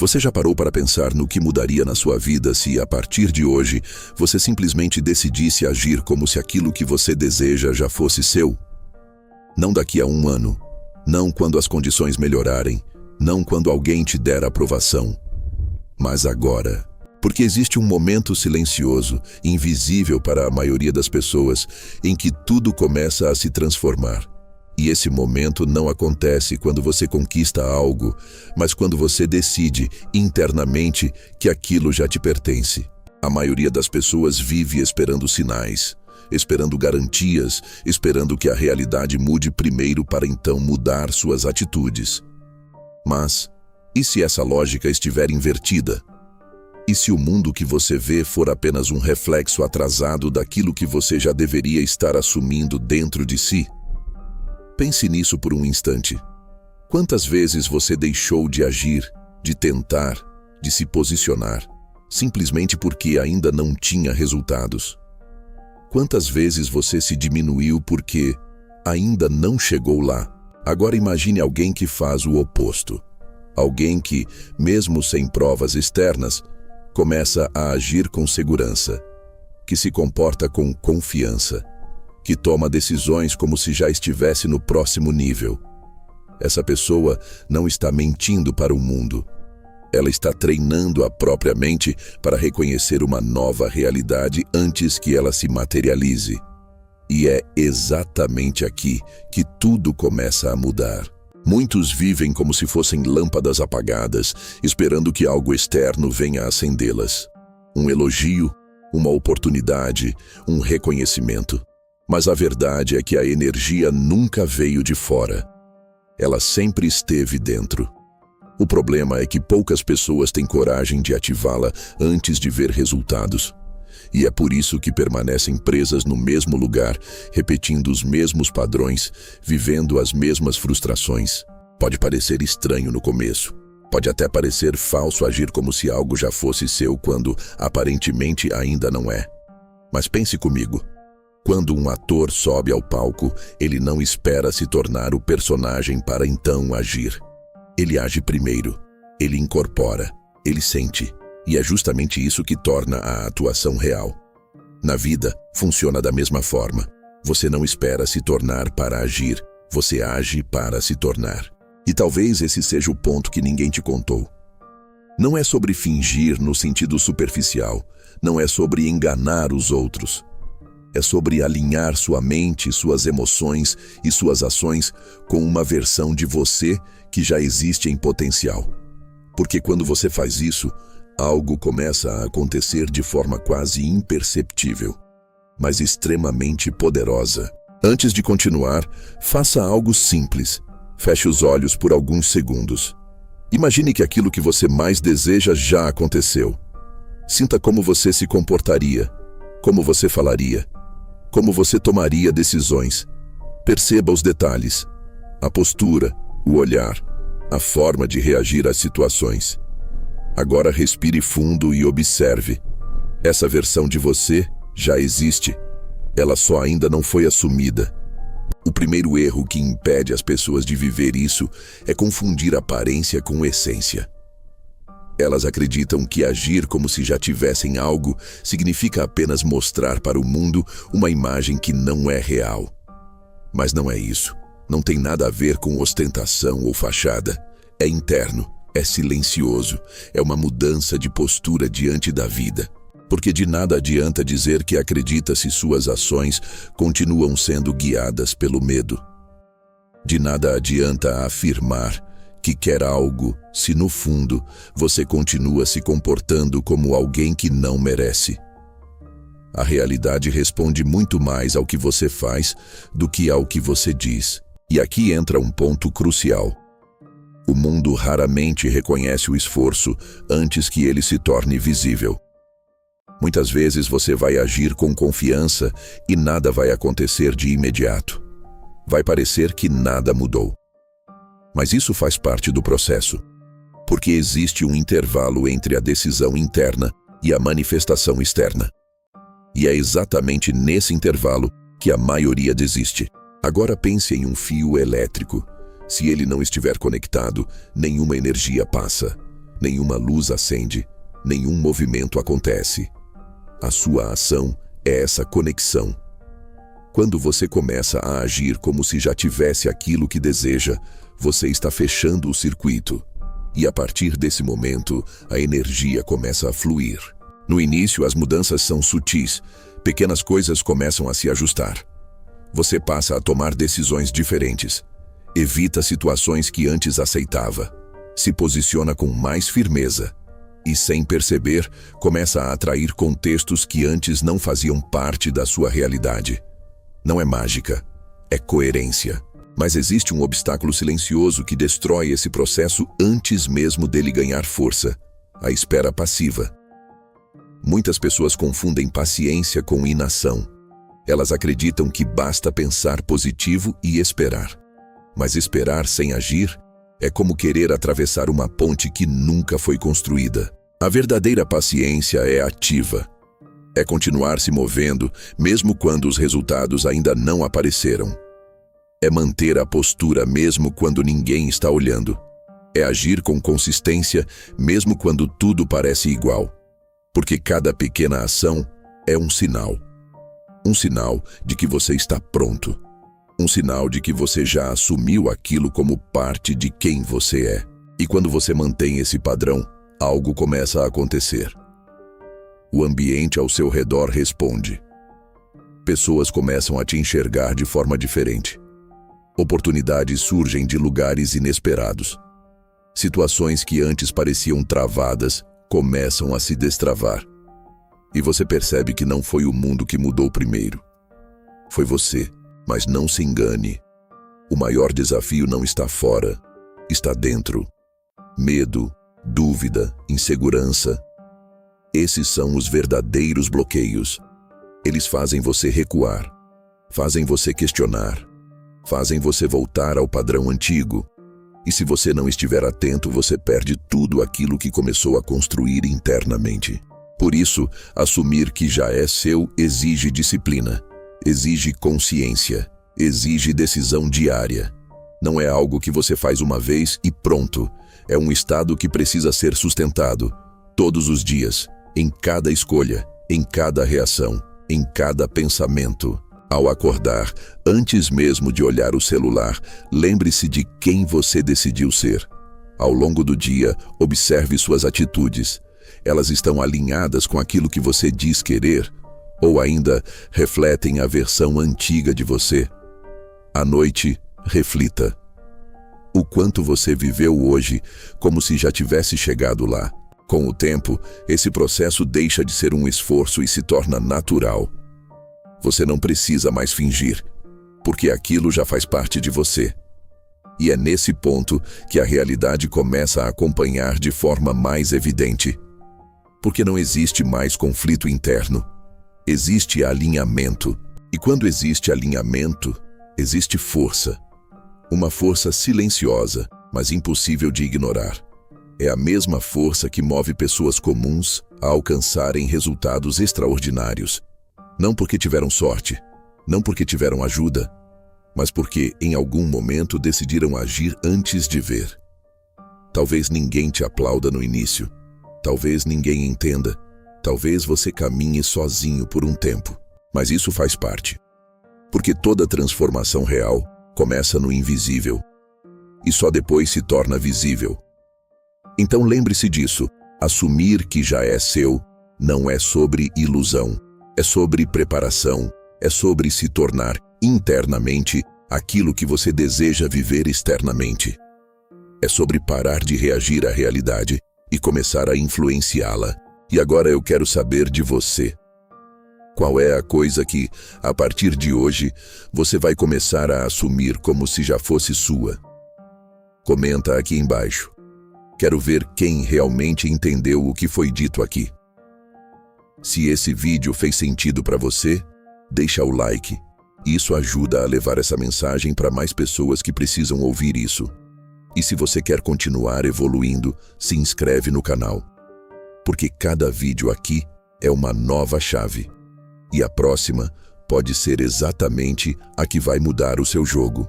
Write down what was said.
Você já parou para pensar no que mudaria na sua vida se, a partir de hoje, você simplesmente decidisse agir como se aquilo que você deseja já fosse seu? Não daqui a um ano, não quando as condições melhorarem, não quando alguém te der aprovação, mas agora. Porque existe um momento silencioso, invisível para a maioria das pessoas, em que tudo começa a se transformar. E esse momento não acontece quando você conquista algo, mas quando você decide, internamente, que aquilo já te pertence. A maioria das pessoas vive esperando sinais, esperando garantias, esperando que a realidade mude primeiro para então mudar suas atitudes. Mas, e se essa lógica estiver invertida? E se o mundo que você vê for apenas um reflexo atrasado daquilo que você já deveria estar assumindo dentro de si? Pense nisso por um instante. Quantas vezes você deixou de agir, de tentar, de se posicionar, simplesmente porque ainda não tinha resultados? Quantas vezes você se diminuiu porque ainda não chegou lá? Agora imagine alguém que faz o oposto. Alguém que, mesmo sem provas externas, começa a agir com segurança, que se comporta com confiança, que toma decisões como se já estivesse no próximo nível. Essa pessoa não está mentindo para o mundo. Ela está treinando a própria mente para reconhecer uma nova realidade antes que ela se materialize. E é exatamente aqui que tudo começa a mudar. Muitos vivem como se fossem lâmpadas apagadas, esperando que algo externo venha acendê-las. Um elogio, uma oportunidade, um reconhecimento. Mas a verdade é que a energia nunca veio de fora. Ela sempre esteve dentro. O problema é que poucas pessoas têm coragem de ativá-la antes de ver resultados. E é por isso que permanecem presas no mesmo lugar, repetindo os mesmos padrões, vivendo as mesmas frustrações. Pode parecer estranho no começo. Pode até parecer falso agir como se algo já fosse seu quando aparentemente ainda não é. Mas pense comigo. Quando um ator sobe ao palco, ele não espera se tornar o personagem para então agir. Ele age primeiro, ele incorpora, ele sente. E é justamente isso que torna a atuação real. Na vida, funciona da mesma forma. Você não espera se tornar para agir, você age para se tornar. E talvez esse seja o ponto que ninguém te contou. Não é sobre fingir no sentido superficial, não é sobre enganar os outros. É sobre alinhar sua mente, suas emoções e suas ações com uma versão de você que já existe em potencial. Porque quando você faz isso, algo começa a acontecer de forma quase imperceptível, mas extremamente poderosa. Antes de continuar, faça algo simples. Feche os olhos por alguns segundos. Imagine que aquilo que você mais deseja já aconteceu. Sinta como você se comportaria, como você falaria, como você tomaria decisões. Perceba os detalhes, a postura, o olhar, a forma de reagir às situações. Agora respire fundo e observe. Essa versão de você já existe. Ela só ainda não foi assumida. O primeiro erro que impede as pessoas de viver isso é confundir aparência com essência. Elas acreditam que agir como se já tivessem algo significa apenas mostrar para o mundo uma imagem que não é real. Mas não é isso. Não tem nada a ver com ostentação ou fachada. É interno. É silencioso, é uma mudança de postura diante da vida. Porque de nada adianta dizer que acredita se suas ações continuam sendo guiadas pelo medo. De nada adianta afirmar que quer algo se no fundo você continua se comportando como alguém que não merece. A realidade responde muito mais ao que você faz do que ao que você diz. E aqui entra um ponto crucial. O mundo raramente reconhece o esforço antes que ele se torne visível. Muitas vezes você vai agir com confiança e nada vai acontecer de imediato. Vai parecer que nada mudou. Mas isso faz parte do processo, porque existe um intervalo entre a decisão interna e a manifestação externa. E é exatamente nesse intervalo que a maioria desiste. Agora pense em um fio elétrico. Se ele não estiver conectado, nenhuma energia passa. Nenhuma luz acende, nenhum movimento acontece. A sua ação é essa conexão. Quando você começa a agir como se já tivesse aquilo que deseja, você está fechando o circuito. E a partir desse momento, a energia começa a fluir. No início, as mudanças são sutis. Pequenas coisas começam a se ajustar. Você passa a tomar decisões diferentes. Evita situações que antes aceitava. Se posiciona com mais firmeza. E, sem perceber, começa a atrair contextos que antes não faziam parte da sua realidade. Não é mágica, é coerência. Mas existe um obstáculo silencioso que destrói esse processo antes mesmo dele ganhar força: a espera passiva. Muitas pessoas confundem paciência com inação. Elas acreditam que basta pensar positivo e esperar. Mas esperar sem agir é como querer atravessar uma ponte que nunca foi construída. A verdadeira paciência é ativa. É continuar se movendo, mesmo quando os resultados ainda não apareceram. É manter a postura mesmo quando ninguém está olhando. É agir com consistência, mesmo quando tudo parece igual. Porque cada pequena ação é um sinal. Um sinal de que você está pronto. Um sinal de que você já assumiu aquilo como parte de quem você é. E quando você mantém esse padrão, algo começa a acontecer. O ambiente ao seu redor responde. Pessoas começam a te enxergar de forma diferente. Oportunidades surgem de lugares inesperados. Situações que antes pareciam travadas começam a se destravar. E você percebe que não foi o mundo que mudou primeiro. Foi você, mas não se engane. O maior desafio não está fora, está dentro. Medo, dúvida, insegurança. Esses são os verdadeiros bloqueios. Eles fazem você recuar, fazem você questionar, fazem você voltar ao padrão antigo. E se você não estiver atento, você perde tudo aquilo que começou a construir internamente. Por isso, assumir que já é seu exige disciplina, exige consciência, exige decisão diária. Não é algo que você faz uma vez e pronto. É um estado que precisa ser sustentado, todos os dias, em cada escolha, em cada reação, em cada pensamento. Ao acordar, antes mesmo de olhar o celular, lembre-se de quem você decidiu ser. Ao longo do dia, observe suas atitudes. Elas estão alinhadas com aquilo que você diz querer? Ou ainda refletem a versão antiga de você? À noite, reflita. O quanto você viveu hoje como se já tivesse chegado lá. Com o tempo, esse processo deixa de ser um esforço e se torna natural. Você não precisa mais fingir, porque aquilo já faz parte de você. E é nesse ponto que a realidade começa a acompanhar de forma mais evidente. Porque não existe mais conflito interno. Existe alinhamento. E quando existe alinhamento, existe força. Uma força silenciosa, mas impossível de ignorar. É a mesma força que move pessoas comuns a alcançarem resultados extraordinários. Não porque tiveram sorte, não porque tiveram ajuda, mas porque em algum momento decidiram agir antes de ver. Talvez ninguém te aplauda no início, talvez ninguém entenda, talvez você caminhe sozinho por um tempo, mas isso faz parte. Porque toda transformação real começa no invisível e só depois se torna visível. Então lembre-se disso, assumir que já é seu não é sobre ilusão. É sobre preparação, é sobre se tornar internamente aquilo que você deseja viver externamente. É sobre parar de reagir à realidade e começar a influenciá-la. E agora eu quero saber de você. Qual é a coisa que, a partir de hoje, você vai começar a assumir como se já fosse sua? Comenta aqui embaixo. Quero ver quem realmente entendeu o que foi dito aqui. Se esse vídeo fez sentido para você, deixa o like. Isso ajuda a levar essa mensagem para mais pessoas que precisam ouvir isso. E se você quer continuar evoluindo, se inscreve no canal. Porque cada vídeo aqui é uma nova chave. E a próxima pode ser exatamente a que vai mudar o seu jogo.